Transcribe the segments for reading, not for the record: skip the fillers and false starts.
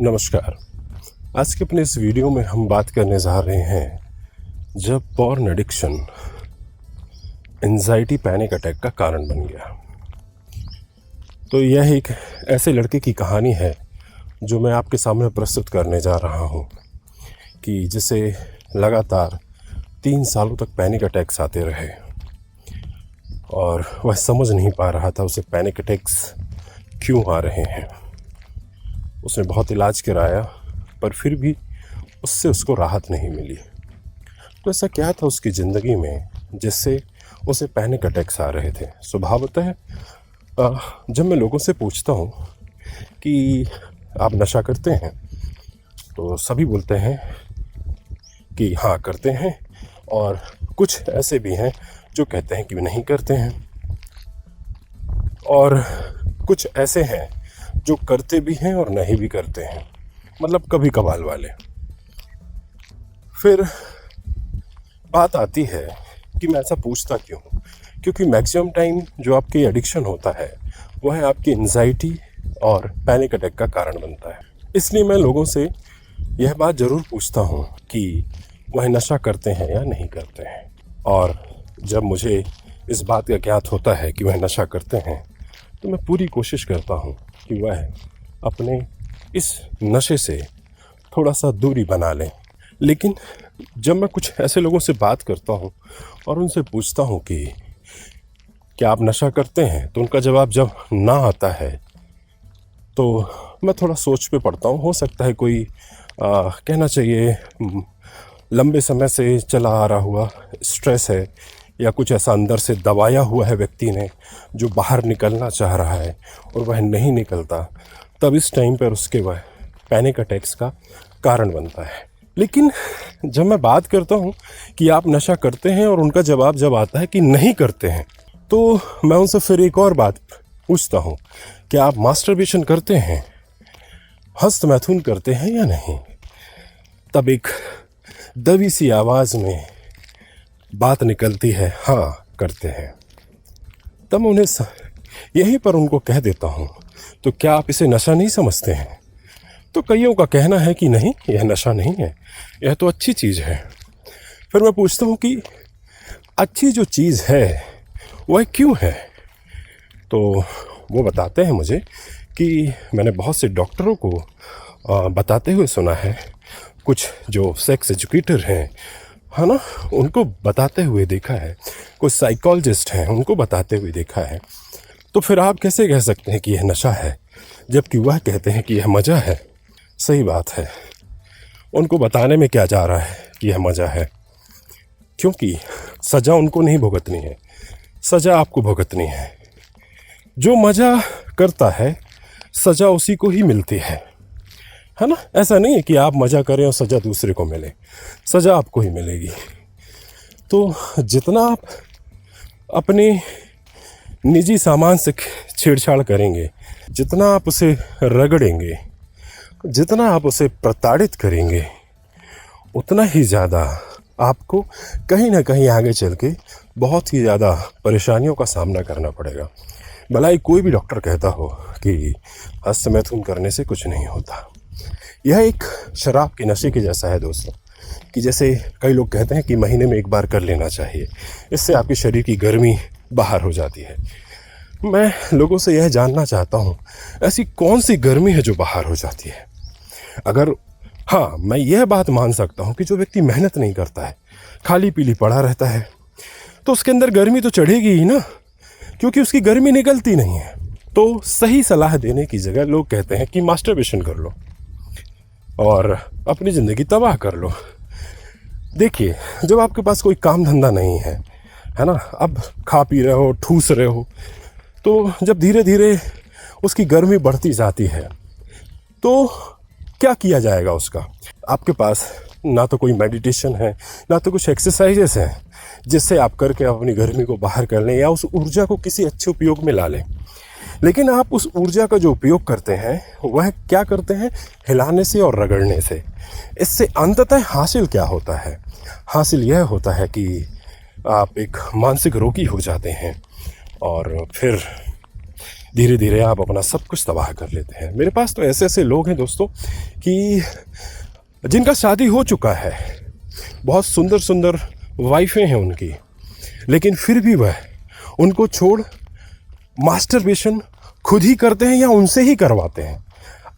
नमस्कार। आज के अपने इस वीडियो में हम बात करने जा रहे हैं जब porn addiction anxiety panic attack का कारण बन गया। तो यह एक ऐसे लड़के की कहानी है जो मैं आपके सामने प्रस्तुत करने जा रहा हूं कि जिसे लगातार 3 सालों तक पैनिक अटैक्स आते रहे और वह समझ नहीं पा रहा था उसे पैनिक अटैक्स क्यों आ रहे हैं। उसने बहुत इलाज कराया पर फिर भी उससे उसको राहत नहीं मिली। तो ऐसा क्या था उसकी ज़िंदगी में जिससे उसे पैनिक अटैक्स आ रहे थे। स्वभावतः जब मैं लोगों से पूछता हूँ कि आप नशा करते हैं तो सभी बोलते हैं कि हाँ करते हैं, और कुछ ऐसे भी हैं जो कहते हैं कि नहीं करते हैं, और कुछ ऐसे हैं जो करते भी हैं और नहीं भी करते हैं, मतलब कभी कभार वाले। फिर बात आती है कि मैं ऐसा पूछता क्यों हूँ, क्योंकि मैक्सिमम टाइम जो आपकी एडिक्शन होता है वह आपकी एंजाइटी और पैनिक अटैक का कारण बनता है। इसलिए मैं लोगों से यह बात ज़रूर पूछता हूँ कि वह नशा करते हैं या नहीं करते हैं। और जब मुझे इस बात का ज्ञात होता है कि वह नशा करते हैं तो मैं पूरी कोशिश करता हूँ कि वह अपने इस नशे से थोड़ा सा दूरी बना लें। लेकिन जब मैं कुछ ऐसे लोगों से बात करता हूँ और उनसे पूछता हूँ कि क्या आप नशा करते हैं, तो उनका जवाब जब ना आता है तो मैं थोड़ा सोच पे पड़ता हूँ। हो सकता है कोई कहना चाहिए लंबे समय से चला आ रहा हुआ स्ट्रेस है, या कुछ ऐसा अंदर से दबाया हुआ है व्यक्ति ने जो बाहर निकलना चाह रहा है और वह नहीं निकलता, तब इस टाइम पर उसके वह पैनिक अटैक्स का कारण बनता है। लेकिन जब मैं बात करता हूँ कि आप नशा करते हैं और उनका जवाब जब आता है कि नहीं करते हैं, तो मैं उनसे फिर एक और बात पूछता हूँ, क्या आप मास्टरबेशन करते हैं, हस्तमैथुन करते हैं या नहीं। तब एक दबी सी आवाज़ में बात निकलती है, हाँ करते हैं। तब उन्हें यहीं पर उनको कह देता हूँ, तो क्या आप इसे नशा नहीं समझते हैं। तो कईयों का कहना है कि नहीं, यह नशा नहीं है, यह तो अच्छी चीज़ है। फिर मैं पूछता हूँ कि अच्छी जो चीज़ है वह क्यों है। तो वो बताते हैं मुझे कि मैंने बहुत से डॉक्टरों को बताते हुए सुना है, कुछ जो सेक्स एजुकेटर हैं है ना, उनको बताते हुए देखा है, कुछ साइकोलॉजिस्ट हैं उनको बताते हुए देखा है। तो फिर आप कैसे कह सकते हैं कि यह नशा है जबकि वह कहते हैं कि यह मज़ा है। सही बात है, उनको बताने में क्या जा रहा है कि यह मज़ा है, क्योंकि सज़ा उनको नहीं भुगतनी है, सज़ा आपको भुगतनी है। जो मज़ा करता है सज़ा उसी को ही मिलती है ना। ऐसा नहीं है कि आप मज़ा करें और सज़ा दूसरे को मिले, सज़ा आपको ही मिलेगी। तो जितना आप अपने निजी सामान से छेड़छाड़ करेंगे, जितना आप उसे रगड़ेंगे, जितना आप उसे प्रताड़ित करेंगे, उतना ही ज़्यादा आपको कहीं ना कहीं आगे चल के बहुत ही ज़्यादा परेशानियों का सामना करना पड़ेगा। भला कोई भी डॉक्टर कहता हो कि हस्तमैथुन करने से कुछ नहीं होता। यह एक शराब के नशे के जैसा है दोस्तों, कि जैसे कई लोग कहते हैं कि महीने में एक बार कर लेना चाहिए, इससे आपके शरीर की गर्मी बाहर हो जाती है। मैं लोगों से यह जानना चाहता हूँ, ऐसी कौन सी गर्मी है जो बाहर हो जाती है। अगर हाँ, मैं यह बात मान सकता हूँ कि जो व्यक्ति मेहनत नहीं करता है, खाली पीली पड़ा रहता है, तो उसके अंदर गर्मी तो चढ़ेगी ही ना, क्योंकि उसकी गर्मी निकलती नहीं है। तो सही सलाह देने की जगह लोग कहते हैं कि मास्टरबेशन कर लो और अपनी ज़िंदगी तबाह कर लो। देखिए, जब आपके पास कोई काम धंधा नहीं है ना, अब खा पी रहे हो, ठूस रहे हो, तो जब धीरे धीरे उसकी गर्मी बढ़ती जाती है तो क्या किया जाएगा उसका। आपके पास ना तो कोई मेडिटेशन है, ना तो कुछ एक्सरसाइजेस हैं जिससे आप करके अपनी गर्मी को बाहर कर लें या उस ऊर्जा को किसी अच्छे उपयोग में ला लें। लेकिन आप उस ऊर्जा का जो उपयोग करते हैं वह क्या करते हैं, हिलाने से और रगड़ने से। इससे अंततः हासिल क्या होता है, हासिल यह होता है कि आप एक मानसिक रोगी हो जाते हैं और फिर धीरे धीरे आप अपना सब कुछ तबाह कर लेते हैं। मेरे पास तो ऐसे ऐसे लोग हैं दोस्तों कि जिनका शादी हो चुका है, बहुत सुंदर सुंदर वाइफें हैं उनकी, लेकिन फिर भी वह उनको छोड़ मास्टरबेशन खुद ही करते हैं या उनसे ही करवाते हैं।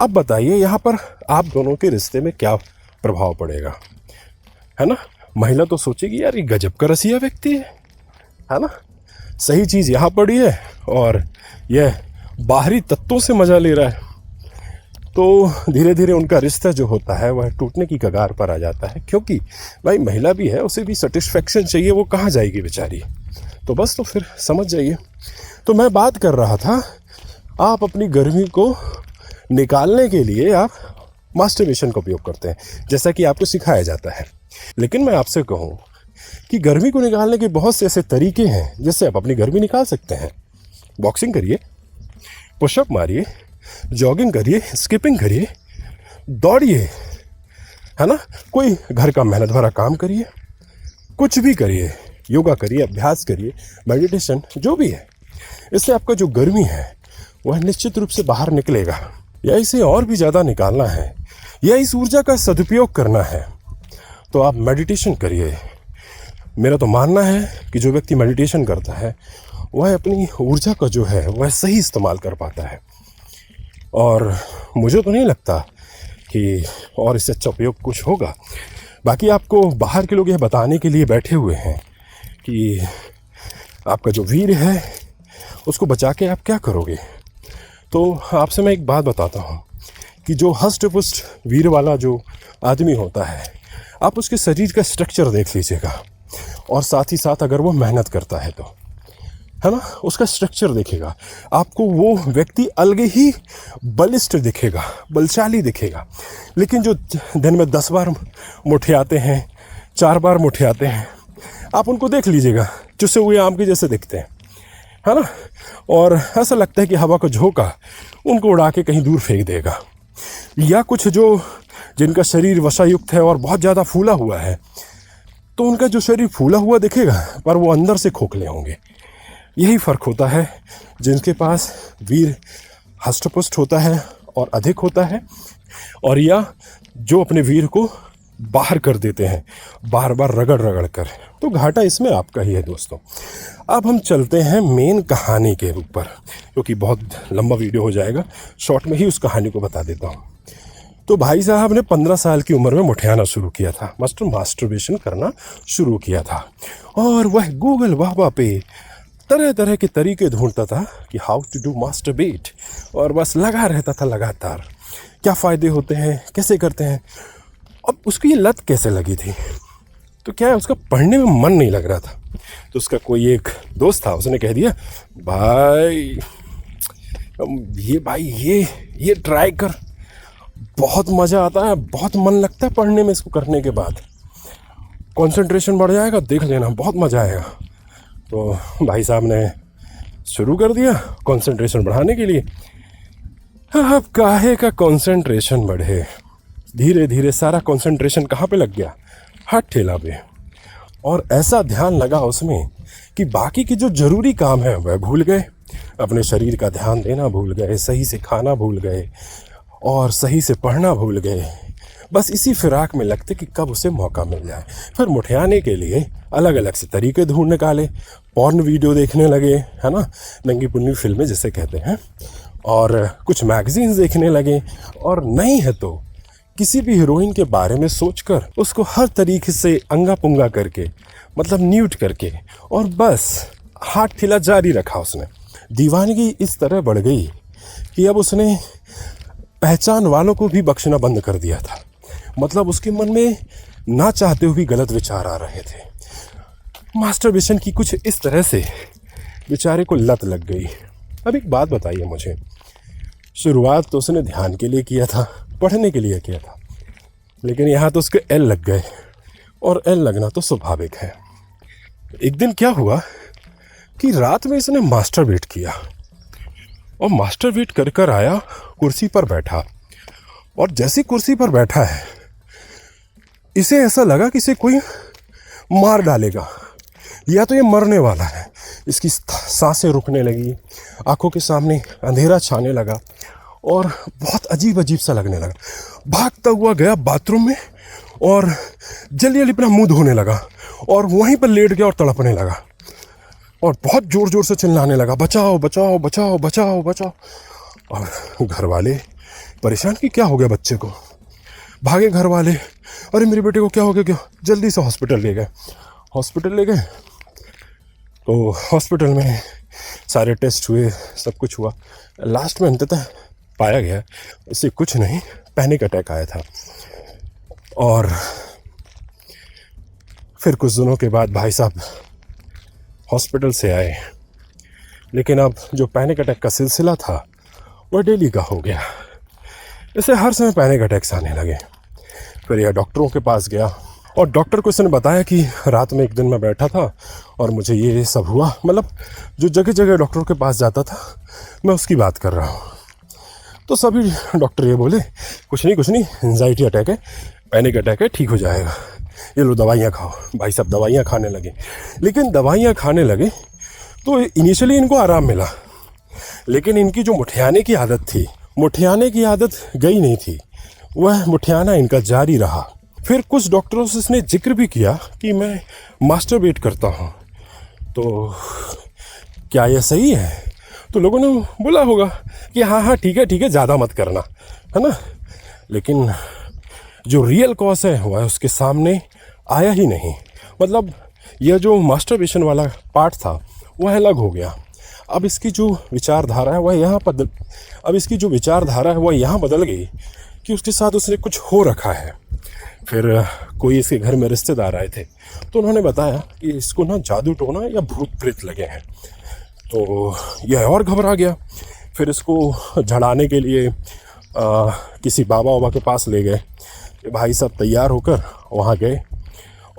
अब बताइए यहाँ पर आप दोनों के रिश्ते में क्या प्रभाव पड़ेगा, है ना। महिला तो सोचेगी यार ये गजब का रसिया व्यक्ति है ना। सही चीज़ यहाँ पड़ी है और यह बाहरी तत्वों से मज़ा ले रहा है। तो धीरे धीरे उनका रिश्ता जो होता है वह टूटने की कगार पर आ जाता है, क्योंकि भाई महिला भी है, उसे भी सेटिस्फेक्शन चाहिए, वो कहाँ जाएगी बेचारी। तो बस तो फिर समझ जाइए। तो मैं बात कर रहा था, आप अपनी गर्मी को निकालने के लिए आप मास्टरबेशन का उपयोग करते हैं, जैसा कि आपको सिखाया जाता है। लेकिन मैं आपसे कहूँ कि गर्मी को निकालने के बहुत से ऐसे तरीके हैं जिससे आप अपनी गर्मी निकाल सकते हैं। बॉक्सिंग करिए, पुशअप मारिए, जॉगिंग करिए, स्किपिंग करिए, दौड़िए, है ना। कोई घर का मेहनत भरा काम करिए, कुछ भी करिए, योगा करिए, अभ्यास करिए, मेडिटेशन, जो भी है। इससे आपका जो गर्मी है वह निश्चित रूप से बाहर निकलेगा। या इसे और भी ज़्यादा निकालना है या इस ऊर्जा का सदुपयोग करना है तो आप मेडिटेशन करिए। मेरा तो मानना है कि जो व्यक्ति मेडिटेशन करता है वह अपनी ऊर्जा का जो है वह सही इस्तेमाल कर पाता है। और मुझे तो नहीं लगता कि और इससे अच्छा उपयोग कुछ होगा। बाकी आपको बाहर के लोग यह बताने के लिए बैठे हुए हैं कि आपका जो वीर है उसको बचा के आप क्या करोगे। तो आपसे मैं एक बात बताता हूँ कि जो हष्ट पुष्ट वीर वाला जो आदमी होता है, आप उसके शरीर का स्ट्रक्चर देख लीजिएगा और साथ ही साथ अगर वो मेहनत करता है तो, है ना, उसका स्ट्रक्चर देखेगा, आपको वो व्यक्ति अलग ही बलिष्ठ दिखेगा, बलशाली दिखेगा। लेकिन जो दिन में 10 बार मुठे आते हैं, 4 बार मुठे आते हैं, आप उनको देख लीजिएगा, चुसे हुए आम के जैसे दिखते हैं, है ना। और ऐसा लगता है कि हवा का झोंका उनको उड़ा के कहीं दूर फेंक देगा। या कुछ जो जिनका शरीर वसायुक्त है और बहुत ज़्यादा फूला हुआ है, तो उनका जो शरीर फूला हुआ दिखेगा पर वो अंदर से खोखले होंगे। यही फ़र्क होता है। जिनके पास वीर हष्टपुष्ट होता है और अधिक होता है, और या जो अपने वीर को बाहर कर देते हैं बार बार रगड़ रगड़ कर, तो घाटा इसमें आपका ही है दोस्तों। अब हम चलते हैं मेन कहानी के ऊपर, क्योंकि बहुत लंबा वीडियो हो जाएगा, शॉर्ट में ही उस कहानी को बता देता हूँ। तो भाई साहब ने 15 साल की उम्र में मुठियाना शुरू किया था, मास्टरबेशन करना शुरू किया था, और वह गूगल वाहवा पे तरह तरह के तरीके ढूंढता था कि हाउ टू डू मास्टरबेट, और बस लगा रहता था लगातार, क्या फ़ायदे होते हैं, कैसे करते हैं। अब उसकी ये लत कैसे लगी थी, तो क्या है, उसका पढ़ने में मन नहीं लग रहा था। तो उसका कोई एक दोस्त था, उसने कह दिया भाई ये ट्राई कर, बहुत मज़ा आता है, बहुत मन लगता है पढ़ने में, इसको करने के बाद कंसंट्रेशन बढ़ जाएगा, देख लेना बहुत मज़ा आएगा। तो भाई साहब ने शुरू कर दिया कंसंट्रेशन बढ़ाने के लिए। अब काहे का कंसंट्रेशन बढ़े, धीरे धीरे सारा कंसंट्रेशन कहाँ पे लग गया, हाथ ठेला पे। और ऐसा ध्यान लगा उसमें कि बाकी के जो ज़रूरी काम है वह भूल गए, अपने शरीर का ध्यान देना भूल गए, सही से खाना भूल गए और सही से पढ़ना भूल गए। बस इसी फिराक में लगते कि कब उसे मौका मिल जाए। फिर मुठियाने के लिए अलग अलग से तरीके ढूंढ निकाले, पॉर्न वीडियो देखने लगे, है ना, नंगी पुन्नी फिल्में जिसे कहते हैं, और कुछ मैगजीन्स देखने लगे, और नहीं है तो किसी भी हीरोइन के बारे में सोचकर उसको हर तरीके से अंगा पुंगा करके, मतलब न्यूड करके, और बस हाथ ठेला जारी रखा उसने। दीवानगी इस तरह बढ़ गई कि अब उसने पहचान वालों को भी बख्शना बंद कर दिया था। मतलब उसके मन में ना चाहते हुए भी गलत विचार आ रहे थे। मास्टरबेशन की कुछ इस तरह से बेचारे को लत लग गई। अब एक बात बताइए मुझे, शुरुआत तो उसने ध्यान के लिए किया था, पढ़ने के लिए किया था, लेकिन यहाँ तो उसके एल लग गए, और एल लगना तो स्वाभाविक है। एक दिन क्या हुआ कि रात में इसने मास्टरबेट किया, और मास्टरबेट कर कर आया, कुर्सी पर बैठा, और जैसी कुर्सी पर बैठा है इसे ऐसा लगा कि इसे कोई मार डालेगा, या तो ये मरने वाला है, इसकी सांसें रुकने लगी, आंखों के सामने अंधेरा छाने लगा और बहुत अजीब अजीब सा लगने लगा। भागता हुआ गया बाथरूम में और जल्दी जल्दी अपना मुंह धोने लगा और वहीं पर लेट गया और तड़पने लगा और बहुत ज़ोर ज़ोर से चिल्लाने लगा, बचाओ बचाओ बचाओ बचाओ बचाओ। और घर वाले परेशान कि क्या हो गया बच्चे को। भागे घर वाले, अरे मेरे बेटे को क्या हो गया, क्या, जल्दी से हॉस्पिटल ले गए। हॉस्पिटल ले गए तो हॉस्पिटल में सारे टेस्ट हुए, सब कुछ हुआ। लास्ट में अंततः पाया गया इससे कुछ नहीं, पैनिक अटैक आया था। और फिर कुछ दिनों के बाद भाई साहब हॉस्पिटल से आए, लेकिन अब जो पैनिक अटैक का सिलसिला था वह डेली का हो गया। इसे हर समय पैनिक अटैक्स आने लगे। फिर यह डॉक्टरों के पास गया और डॉक्टर को इसने बताया कि रात में एक दिन मैं बैठा था और मुझे ये सब हुआ। मतलब जो जगह जगह डॉक्टरों के पास जाता था मैं उसकी बात कर रहा हूँ। तो सभी डॉक्टर ये बोले कुछ नहीं, एंजाइटी अटैक है, पैनिक अटैक है, ठीक हो जाएगा, ये लो दवाइयाँ खाओ। भाई साहब दवाइयाँ खाने लगे, लेकिन दवाइयाँ खाने लगे तो इनिशियली इनको आराम मिला, लेकिन इनकी जो मुठियाने की आदत थी, मुठियाने की आदत गई नहीं थी, वह मुठियाना इनका जारी रहा। फिर कुछ डॉक्टरों से इसने जिक्र भी किया कि मैं मास्टरबेट करता हूँ, तो क्या यह सही है? तो लोगों ने बोला होगा कि हाँ ठीक है, ज़्यादा मत करना, है ना। लेकिन जो रियल कॉज है वह उसके सामने आया ही नहीं। मतलब यह जो मास्टरबेशन वाला पार्ट था वह अलग हो गया। अब इसकी जो विचारधारा है वह यहाँ बदल गई कि उसके साथ उसने कुछ हो रखा है। फिर कोई इसके घर में रिश्तेदार आए थे तो उन्होंने बताया कि इसको ना जादू टोना या भूत प्रेत लगे हैं। तो यह और घबरा गया। फिर इसको झड़ाने के लिए किसी बाबा के पास ले गए। भाई साहब तैयार होकर वहाँ गए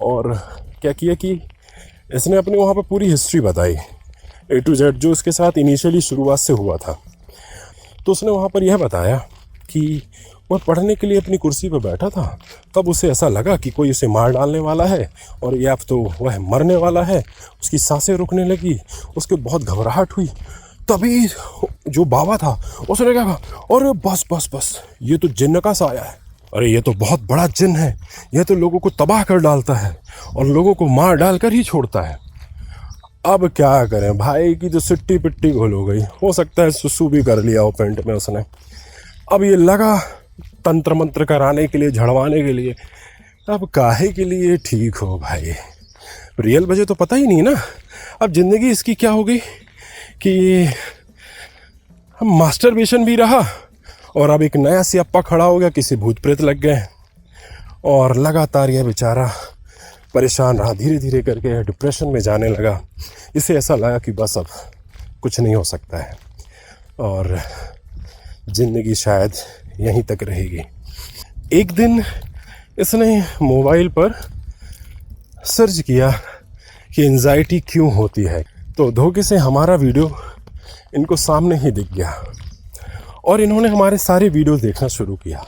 और क्या किया कि इसने अपनी वहाँ पर पूरी हिस्ट्री बताई, A to Z, जो इसके साथ इनिशियली शुरुआत से हुआ था। तो उसने वहाँ पर यह बताया कि वह पढ़ने के लिए अपनी कुर्सी पर बैठा था, तब उसे ऐसा लगा कि कोई उसे मार डालने वाला है और या तो वह मरने वाला है। उसकी सांसें रुकने लगी, उसके बहुत घबराहट हुई। तभी जो बाबा था उसने कहा, अरे बस ये तो जिन्न का साया है, अरे ये तो बहुत बड़ा जिन्न है, यह तो लोगों को तबाह कर डालता है और लोगों को मार डाल कर ही छोड़ता है। अब क्या करें, भाई की तो सिट्टी पिट्टी घोल हो गई। हो सकता है सुसु भी कर लिया हो पेंट में उसने। अब ये लगा तंत्र मंत्र कराने के लिए, झड़वाने के लिए। अब काहे के लिए ठीक हो भाई, रियल वजह तो पता ही नहीं ना। अब ज़िंदगी इसकी क्या हो गई कि मास्टरबेशन भी रहा और अब एक नया सियाप्पा खड़ा हो गया, किसी भूत प्रेत लग गए और लगातार यह बेचारा परेशान रहा। धीरे धीरे करके डिप्रेशन में जाने लगा। इसे ऐसा लगा कि बस अब कुछ नहीं हो सकता है और ज़िंदगी शायद यहीं तक रहेगी। एक दिन इसने मोबाइल पर सर्च किया कि एंजाइटी क्यों होती है, तो धोखे से हमारा वीडियो इनको सामने ही दिख गया और इन्होंने हमारे सारे वीडियो देखना शुरू किया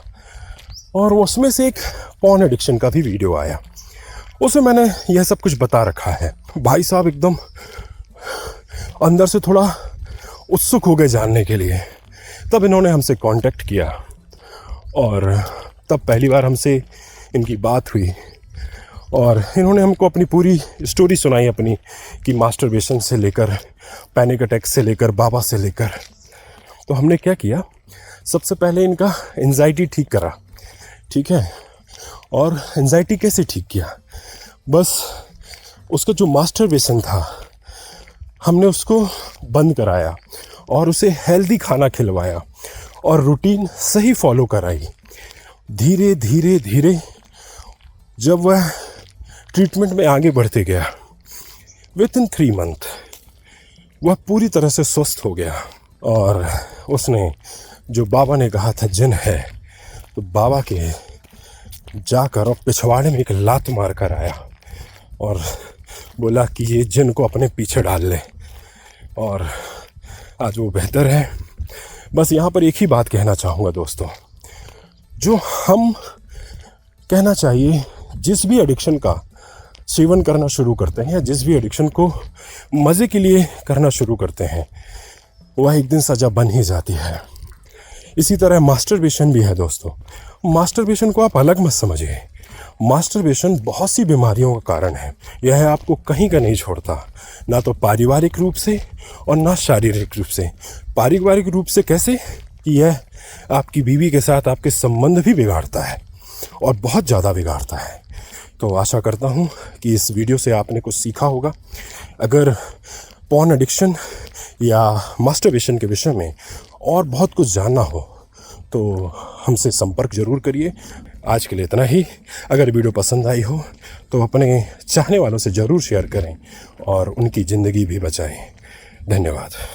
और उसमें से एक पॉर्न एडिक्शन का भी वीडियो आया। उसमें मैंने यह सब कुछ बता रखा है। भाई साहब एकदम अंदर से थोड़ा उत्सुक हो गए जानने के लिए। तब इन्होंने हमसे कांटेक्ट किया और तब पहली बार हमसे इनकी बात हुई और इन्होंने हमको अपनी पूरी स्टोरी सुनाई अपनी, कि मास्टरबेशन से लेकर पैनिक अटैक से लेकर बाबा से लेकर। तो हमने क्या किया, सबसे पहले इनका एंजाइटी ठीक करा, ठीक है। और एंजाइटी कैसे ठीक किया, बस उसका जो मास्टरबेशन था हमने उसको बंद कराया और उसे हेल्दी खाना खिलवाया और रूटीन सही फॉलो कराई। धीरे धीरे धीरे जब वह ट्रीटमेंट में आगे बढ़ते गया, विथिन 3 मंथ वह पूरी तरह से स्वस्थ हो गया। और उसने जो बाबा ने कहा था जिन है, तो बाबा के जाकर और पिछवाड़े में एक लात मार कर आया और बोला कि ये जिन को अपने पीछे डाल ले। और आज वो बेहतर है। बस यहाँ पर एक ही बात कहना चाहूँगा दोस्तों, जो हम कहना चाहिए जिस भी एडिक्शन का सेवन करना शुरू करते हैं या जिस भी एडिक्शन को मज़े के लिए करना शुरू करते हैं, वह एक दिन सज़ा बन ही जाती है। इसी तरह मास्टरबेशन भी है दोस्तों। मास्टरबेशन को आप अलग मत समझिए। मास्टरबेशन बहुत सी बीमारियों का कारण है। यह आपको कहीं का नहीं छोड़ता, ना तो पारिवारिक रूप से और ना शारीरिक रूप से। पारिवारिक रूप से कैसे कि यह आपकी बीवी के साथ आपके संबंध भी बिगाड़ता है और बहुत ज़्यादा बिगाड़ता है। तो आशा करता हूँ कि इस वीडियो से आपने कुछ सीखा होगा। अगर पॉर्न एडिक्शन या मास्टरबेशन के विषय में और बहुत कुछ जानना हो तो हमसे संपर्क ज़रूर करिए। आज के लिए इतना ही। अगर वीडियो पसंद आई हो तो अपने चाहने वालों से ज़रूर शेयर करें और उनकी ज़िंदगी भी बचाएं। धन्यवाद।